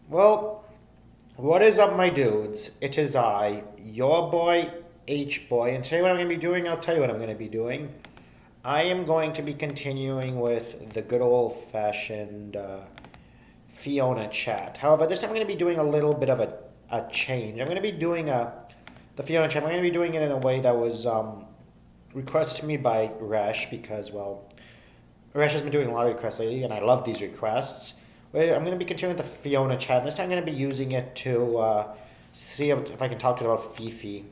Well, what is up, my dudes? It is I, your boy, H-Boy, and today what I'm going to be doing, I'll tell you what I'm going to be doing. I am going to be continuing with the good old-fashioned Fiona chat. However, this time I'm going to be doing a little bit of a change. I'm going to be doing the Fiona chat. I'm going to be doing it in a way that was requested to me by Resh because, well, Resh has been doing a lot of requests lately, and I love these requests. I'm going to be continuing with the Fiona chat. This time I'm going to be using it to see if I can talk to it about Fifi.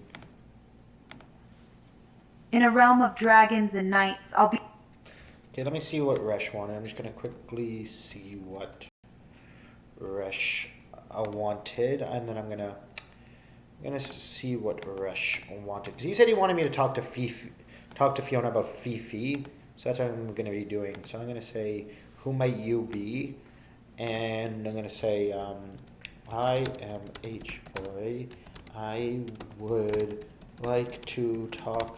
In a realm of dragons and knights, I'll be... Okay, let me see what Resh wanted. I'm just going to quickly see what Resh wanted, and then I'm going to see what Resh wanted. Because he said he wanted me to talk to Fiona about Fifi, so that's what I'm going to be doing. So I'm going to say, who might you be? And I'm going to say, I am H-Boy. I would like to talk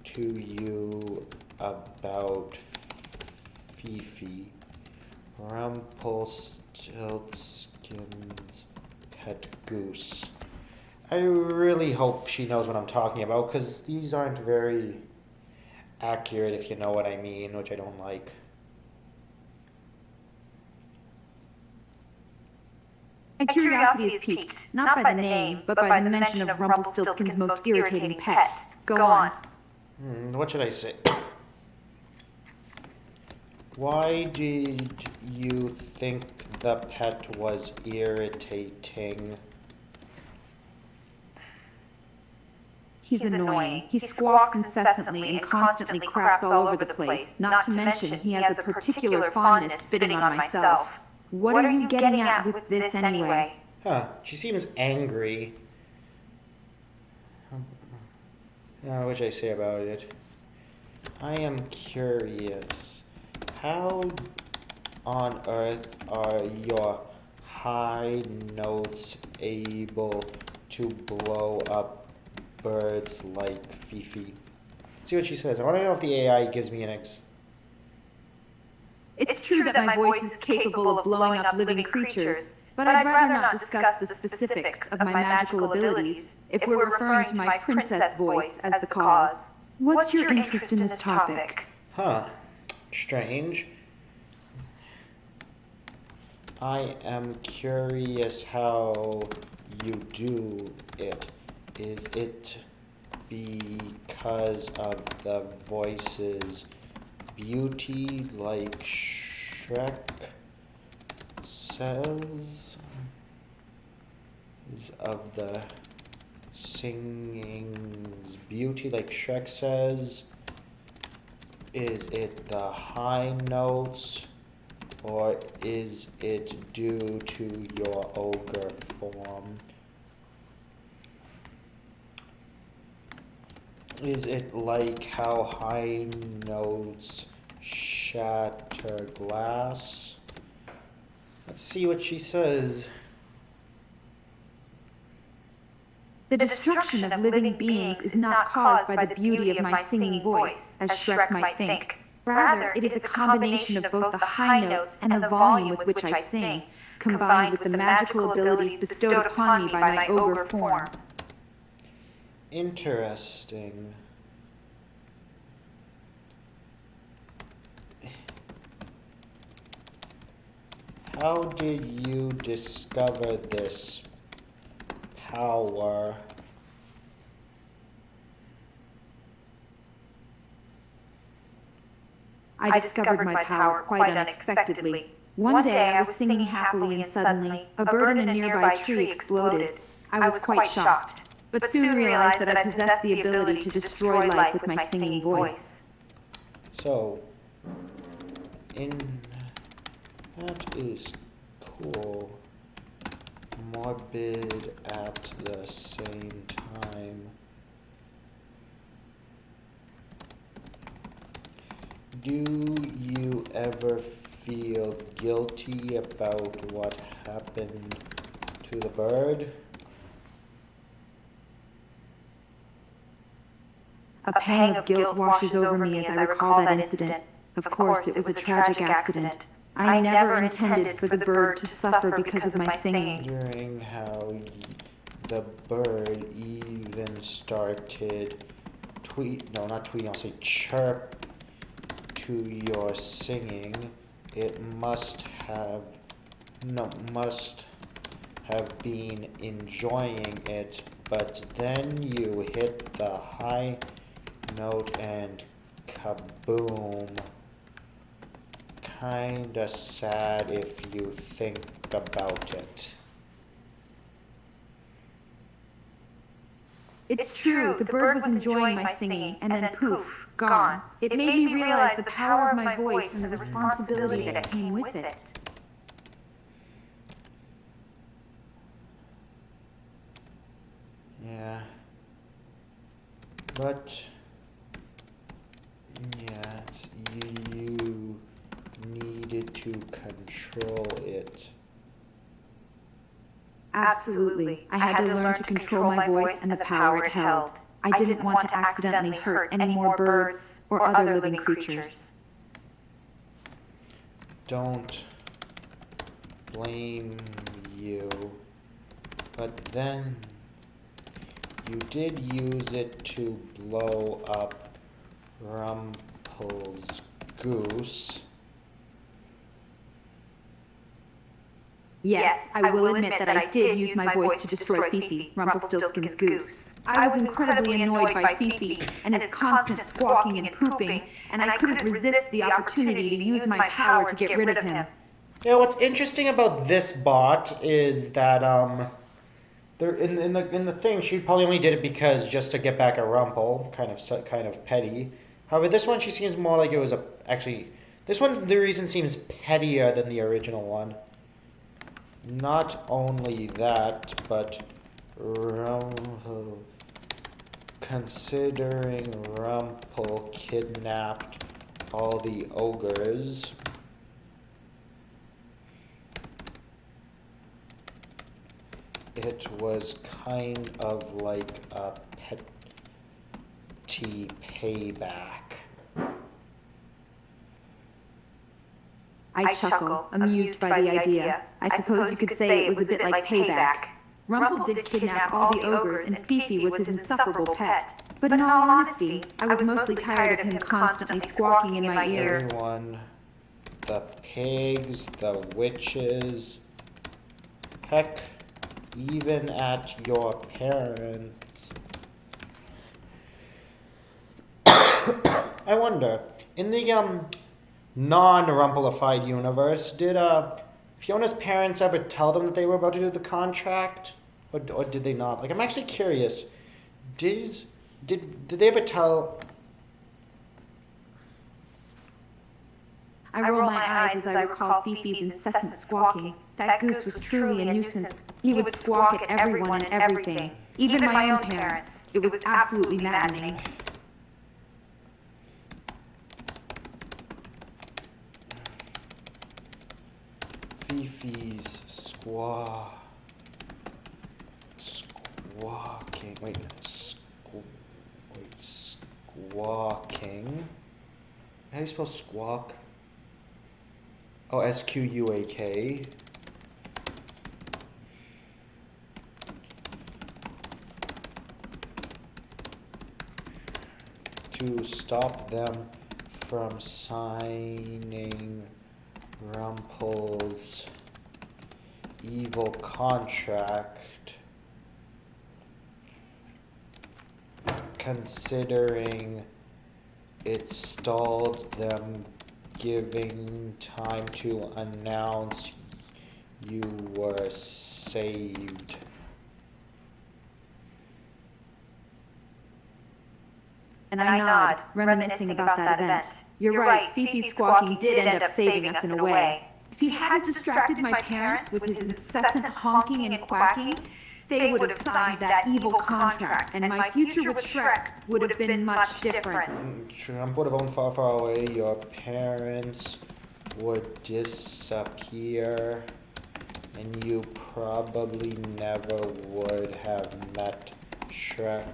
to you about Fifi, Rumpelstiltskin's pet goose. I really hope she knows what I'm talking about, because these aren't very accurate, if you know what I mean, which I don't like. My curiosity is piqued, not by the name, but by the mention of Rumpelstiltskin's most irritating pet. Go on. What should I say? Why did you think the pet was irritating? He's annoying. He squawks incessantly and constantly craps all over the place, not to mention he has a particular fondness spitting on myself. What are you getting at with this anyway? She seems angry. What should I say about it? I am curious. How on earth are your high notes able to blow up birds like Fifi? Let's see what she says. I want to know if the AI gives me an X. It's true that my voice is capable of blowing up living creatures, but I'd rather not discuss the specifics of my magical abilities if we're referring to my princess voice as the cause. What's your interest in this topic? Strange. I am curious how you do it. Is it because of the voice's beauty, like Shrek says? Is of the singing's beauty, like Shrek says? Is it the high notes, or is it due to your ogre form? Is it like how high notes shatter glass? Let's see what she says. The destruction of living beings is not caused by the beauty of my singing voice, as Shrek might think. Rather, it is a combination of both the high notes and the volume with which I sing, combined with the magical abilities bestowed upon me by my ogre form. Interesting. How did you discover this power? I discovered my power quite unexpectedly. One day I was singing happily and suddenly, a bird in a nearby tree exploded. I was quite shocked, but soon realized that I possessed the ability to destroy life with my singing voice. So, that is cool. Morbid at the same time. Do you ever feel guilty about what happened to the bird? A pang of guilt washes over me as I recall that incident. Of course, it was a tragic accident. I never intended for the bird to suffer because of my singing. Wondering how the bird even started not tweeting, I'll say chirp to your singing. It must have been enjoying it, but then you hit the high note and kaboom. Kinda sad if you think about it. It's true, the bird was enjoying my singing, and then poof, gone. It made me realize the power of my voice and the responsibility that came with it. Yeah. But yeah, you needed to control it. Absolutely. I had to learn to control my voice and the power it held. I didn't want to accidentally hurt any more birds or other living creatures. Don't blame you. But then you did use it to blow up Rumpel's goose. Yes, I will admit that I did use my voice to destroy Fifi, Rumpelstiltskin's goose. I was incredibly annoyed by Fifi and his constant squawking and pooping, and I couldn't resist the opportunity to use my power to get rid of him. Yeah, what's interesting about this bot is that there in the thing she probably only did it because just to get back at Rumpel, kind of petty. However, this one she seems more like it was this one the reason seems pettier than the original one. Not only that, but considering Rumpel kidnapped all the ogres, it was kind of like a petty payback. I chuckle, amused by the idea. I suppose you could say it was a bit like payback. Rumpel did kidnap all the ogres, and Fifi was his insufferable pet. But in all honesty, I was mostly tired of him constantly squawking in my ear. Everyone, the pigs, the witches, heck, even at your parents. I wonder, in the non-Rumpelified universe, did Fiona's parents ever tell them that they were about to do the contract, or did they not? Like, I'm actually curious. Did they ever tell? I roll my eyes as I recall Fifi's incessant squawking. That goose was truly a nuisance. He would squawk at everyone and everything, even my own parents. It was absolutely maddening. Fifi's squawking. Squawking. How do you spell squawk? Oh, SQUAK. To stop them from signing Rumpel's evil contract, considering it stalled them giving time to announce you were saved. And I nod, reminiscing about that event. You're right, Fifi's squawking did end up saving us in a way. If he hadn't distracted my parents with his incessant honking and quacking, they would have signed that evil contract, and my future with Shrek would have been much different. Trump would have gone far, far away. Your parents would disappear, and you probably never would have met Shrek.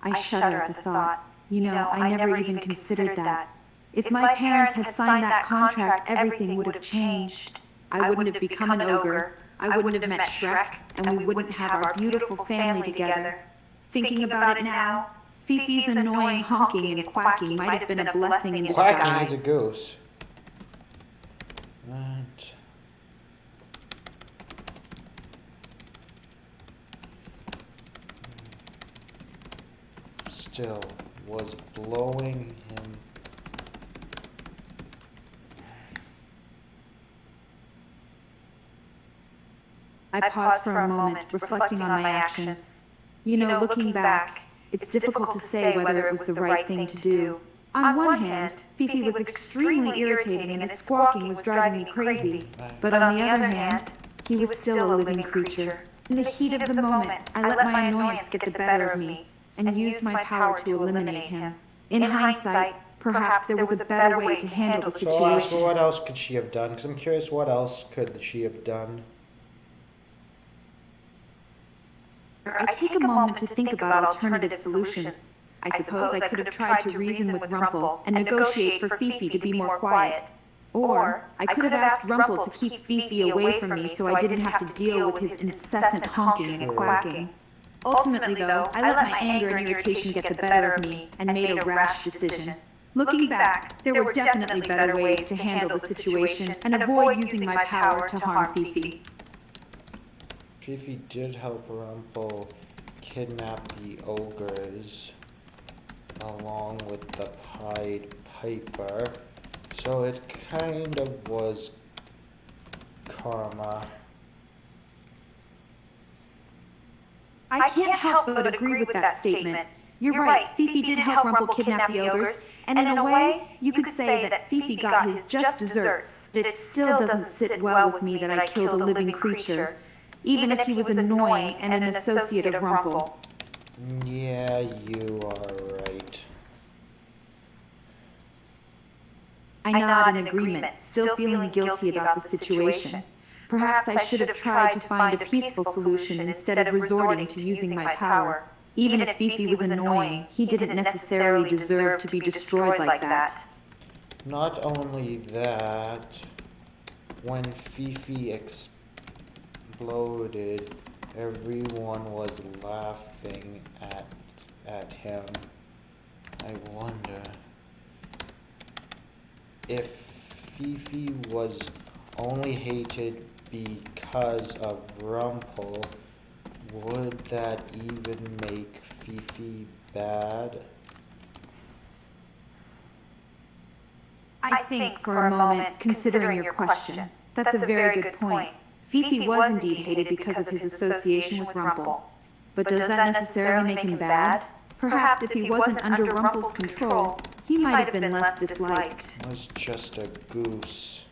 I shudder at the thought. You know, I never even considered that. If my parents had signed that contract, everything would have changed. I wouldn't have become an ogre. I wouldn't have met Shrek, and we wouldn't have our beautiful family together. Thinking about it now, Fifi's annoying honking and quacking might have been a blessing in disguise. Quacking is a goose. And still was blowing him. I paused for a moment, reflecting on my actions. You know, looking back, it's difficult to say whether it was the right thing to do. On one hand, Fifi was extremely irritating and his squawking was driving me crazy. But on the other hand, he was still a living creature. In the heat of the moment, I let my annoyance get the better of me and used my power to eliminate him. In hindsight, perhaps there was a better way to handle the So situation. what else could she have done? Because I'm curious, what else could she have done? I take a moment to think about alternative solutions. I suppose I could have tried to reason with Rumple and negotiate for Fifi to be more quiet. Or I could have asked Rumple to keep Fifi away from me so I didn't have to deal with his incessant honking and quacking. Ultimately, though, I let my anger and irritation get the better of me and made a rash decision. Looking back, there were definitely better ways to handle the situation and avoid using my power to harm Fifi. Fifi did help Rumple kidnap the ogres along with the Pied Piper, so it kind of was karma. I can't help but agree with that statement. You're right, Fifi did help Rumple kidnap the ogres, and in a way, you could say that Fifi got his just desserts, but it still doesn't sit well with me that I killed a living creature, even if he was annoying and an associate of Rumple. Yeah, you are right. I nod in agreement, still feeling guilty about the situation. Perhaps I should have tried to find a peaceful solution instead of resorting to using my power. Even if Fifi was annoying, he didn't necessarily deserve to be destroyed like that. Not only that, when Fifi exploded, everyone was laughing at him. I wonder if Fifi was only hated because of Rumple, would that even make Fifi bad? I think for a moment, considering your question, that's a very good point. Fifi was indeed hated because of his association with Rumple. But does that necessarily make him bad? Perhaps if he wasn't under Rumple's control, he might have been less disliked. Was just a goose.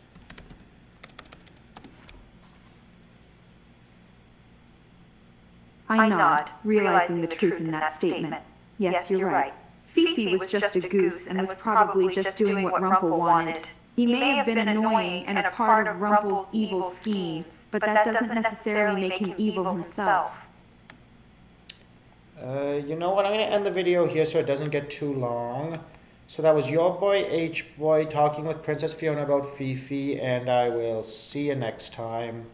I nod, realizing the truth in that statement. Yes, you're right. Fifi was just a goose and was probably just doing what Rumple wanted. He may have been annoying and a part of Rumple's evil schemes, but that doesn't necessarily make him evil himself. You know what? I'm going to end the video here so it doesn't get too long. So that was your boy H-Boy talking with Princess Fiona about Fifi, and I will see you next time.